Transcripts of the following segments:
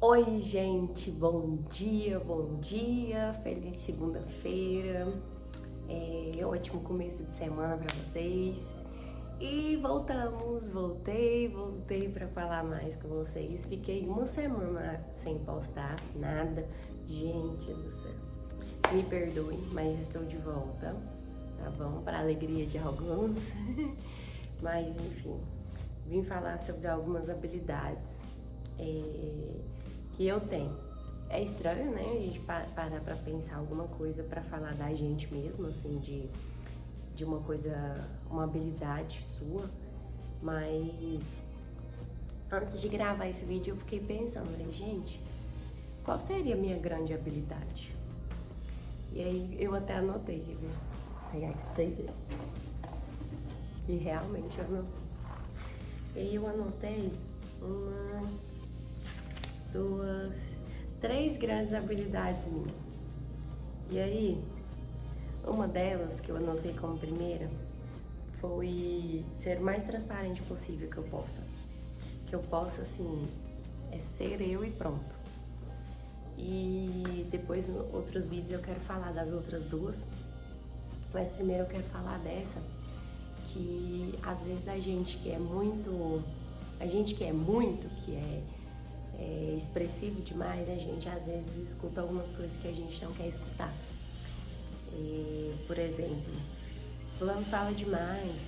Oi, gente, bom dia, feliz segunda-feira, ótimo começo de semana para vocês. E voltei para falar mais com vocês. Fiquei uma semana sem postar nada, gente do céu. Me perdoem, mas estou de volta, tá bom? Para alegria de alguns. Mas enfim, vim falar sobre algumas habilidades que eu tenho. É estranho, né, a gente parar pra pensar alguma coisa pra falar da gente mesmo, assim, de uma coisa, uma habilidade sua, mas antes de gravar esse vídeo eu fiquei pensando, falei, gente, qual seria a minha grande habilidade? E aí eu até anotei, quer ver? Vou pegar aqui pra vocês verem. E realmente eu anotei. E aí eu anotei uma, duas, três grandes habilidades minhas. E aí, uma delas que eu anotei como primeira foi ser o mais transparente possível que eu possa. Que eu possa, assim, ser eu e pronto. E depois, em outros vídeos, eu quero falar das outras duas. Mas primeiro eu quero falar dessa, que às vezes a gente que é muito, que é expressivo demais, a gente às vezes escuta algumas coisas que a gente não quer escutar. Por exemplo, fulano fala demais,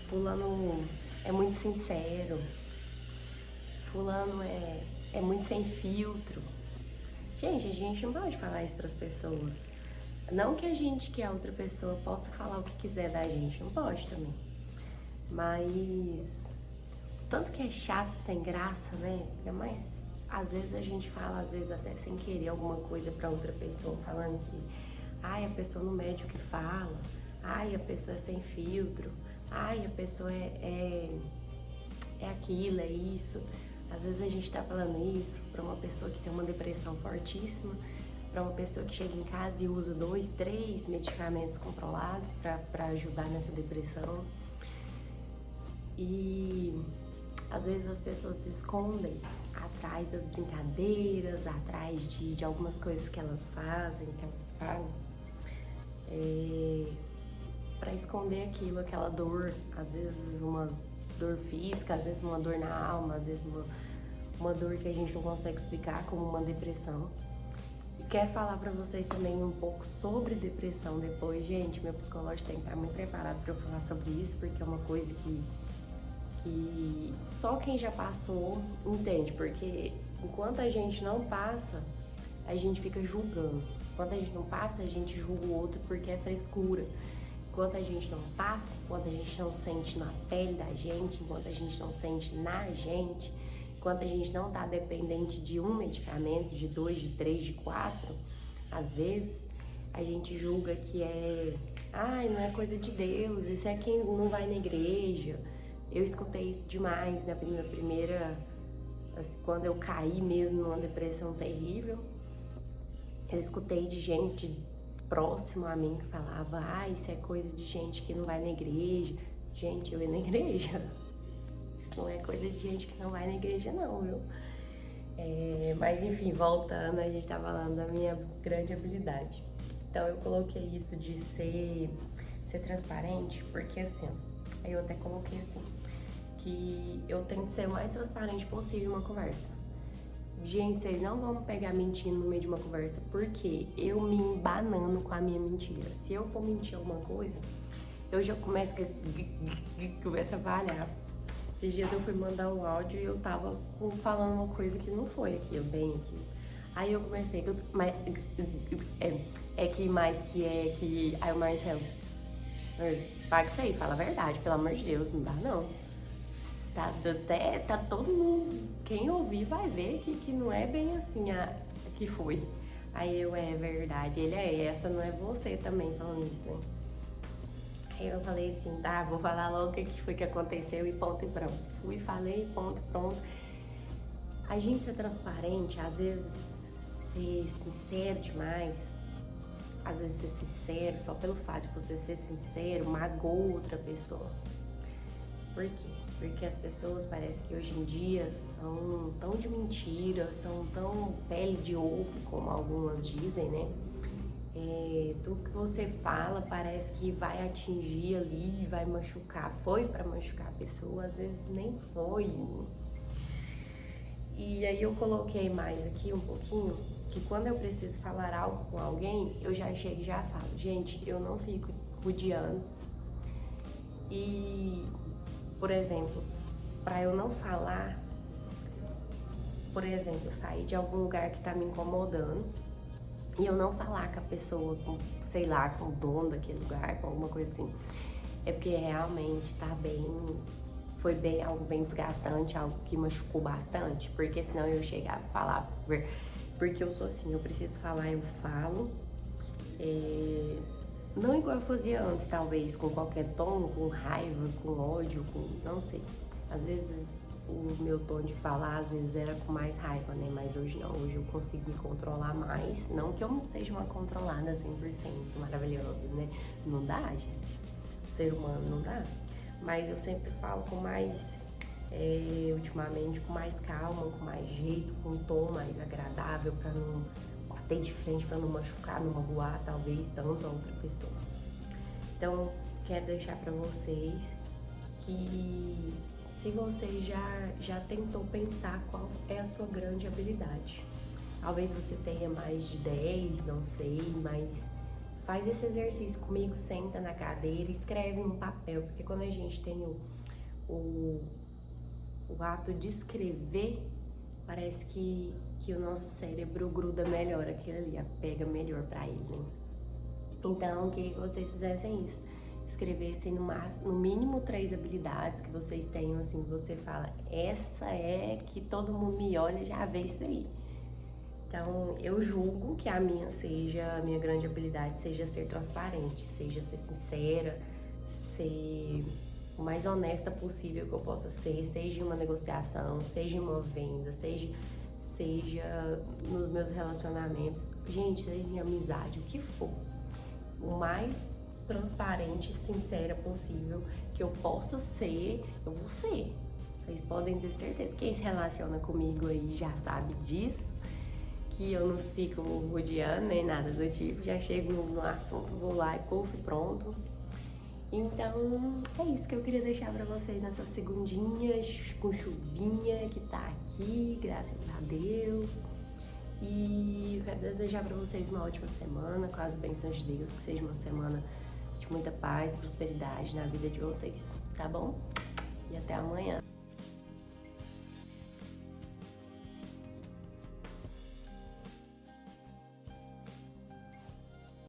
fulano é muito sincero, fulano é muito sem filtro. Gente, a gente não pode falar isso para as pessoas. Não que que a outra pessoa possa falar o que quiser da gente, não pode também. Mas tanto que é chato, sem graça, né? Mas às vezes a gente fala, às vezes até sem querer, alguma coisa pra outra pessoa, falando que ai, a pessoa não mede o que fala, ai, a pessoa é sem filtro, ai, a pessoa é aquilo, é isso. Às vezes a gente tá falando isso pra uma pessoa que tem uma depressão fortíssima, pra uma pessoa que chega em casa e usa 2, 3 medicamentos controlados pra ajudar nessa depressão. E às vezes as pessoas se escondem atrás das brincadeiras, atrás de algumas coisas que elas fazem, que elas falam, para esconder aquela dor, às vezes uma dor física, às vezes uma dor na alma, às vezes uma dor que a gente não consegue explicar, como uma depressão. E quero falar pra vocês também um pouco sobre depressão depois. Gente, meu psicológico tem que estar muito preparado pra eu falar sobre isso, porque é uma coisa que só quem já passou entende, porque enquanto a gente não passa, a gente fica julgando. Enquanto a gente não passa, a gente julga o outro porque é frescura. Enquanto a gente não passa, enquanto a gente não sente na pele da gente, enquanto a gente não sente na gente, enquanto a gente não tá dependente de um medicamento, de 2, de 3, de 4, às vezes, a gente julga que ai, não é coisa de Deus, isso é quem não vai na igreja. Eu escutei isso demais na primeira, assim, quando eu caí mesmo numa depressão terrível. Eu escutei de gente próxima a mim que falava, isso é coisa de gente que não vai na igreja. Gente, eu ia na igreja. Isso não é coisa de gente que não vai na igreja não, viu? Mas enfim, voltando, a gente tá falando da minha grande habilidade. Então eu coloquei isso de ser transparente, porque assim, aí eu até coloquei assim, que eu tento ser o mais transparente possível em uma conversa. Gente, vocês não vão pegar mentindo no meio de uma conversa, porque eu me embanando com a minha mentira. Se eu for mentir alguma coisa, eu já começo a falhar. Esses dias eu fui mandar um áudio e eu tava falando uma coisa que não foi aquilo, bem aquilo. Aí eu comecei, mas aí o Marcelo, paga isso aí, fala a verdade, pelo amor de Deus, não dá não. Tá todo mundo, quem ouvir vai ver que não é bem assim que foi. Aí é verdade, ele essa não é você também falando isso, né? Aí eu falei assim, tá, vou falar logo o que foi que aconteceu e ponto e pronto. Fui, falei, ponto e pronto. A gente ser transparente, às vezes ser sincero demais, às vezes ser sincero, só pelo fato de você ser sincero, magoa outra pessoa. Por quê? Porque as pessoas parece que hoje em dia são tão de mentira, são tão pele de ovo, como algumas dizem, né? Tudo que você fala parece que vai atingir ali, vai machucar. Foi para machucar a pessoa, às vezes nem foi. E aí eu coloquei mais aqui um pouquinho, que quando eu preciso falar algo com alguém, eu já chego e já falo, gente, eu não fico rodeando. E, por exemplo, para eu não falar, por exemplo, sair de algum lugar que tá me incomodando e eu não falar com a pessoa, com, sei lá, com o dono daquele lugar, com alguma coisa assim, é porque realmente tá bem, foi bem algo bem desgastante, algo que machucou bastante, porque senão eu chegava a falar, porque eu sou assim, eu preciso falar, eu falo, não igual eu fazia antes, talvez, com qualquer tom, com raiva, com ódio, com, não sei, às vezes o meu tom de falar, às vezes era com mais raiva, né, mas hoje não, hoje eu consigo me controlar mais, não que eu não seja uma controlada 100% maravilhosa, né, não dá, gente, o ser humano não dá. Mas eu sempre falo com mais, ultimamente, com mais calma, com mais jeito, com um tom mais agradável, pra não bater de frente, pra não machucar, não magoar, talvez, tanto a outra pessoa. Então, quero deixar pra vocês que se você já tentou pensar qual é a sua grande habilidade. Talvez você tenha mais de 10, não sei, mas faz esse exercício comigo, senta na cadeira, escreve no papel, porque quando a gente tem o ato de escrever, parece que o nosso cérebro gruda melhor aquilo ali, pega melhor pra ele, né? Então, eu queria que vocês fizessem isso, escrevessem no mínimo 3 habilidades que vocês tenham, assim, você fala, essa é que todo mundo me olha e já vê isso aí. Então, eu julgo que a minha grande habilidade seja ser transparente, seja ser sincera, ser o mais honesta possível que eu possa ser, seja em uma negociação, seja em uma venda, seja nos meus relacionamentos, gente, seja em amizade, o que for. O mais transparente e sincera possível que eu possa ser, eu vou ser. Vocês podem ter certeza, quem se relaciona comigo aí já sabe disso. Que eu não fico rodeando nem nada do tipo, já chego no assunto, vou lá e puf, pronto. Então, é isso que eu queria deixar pra vocês nessa segundinha com chuvinha que tá aqui, graças a Deus. E quero desejar pra vocês uma ótima semana, com as bênçãos de Deus, que seja uma semana de muita paz, prosperidade na vida de vocês, tá bom? E até amanhã.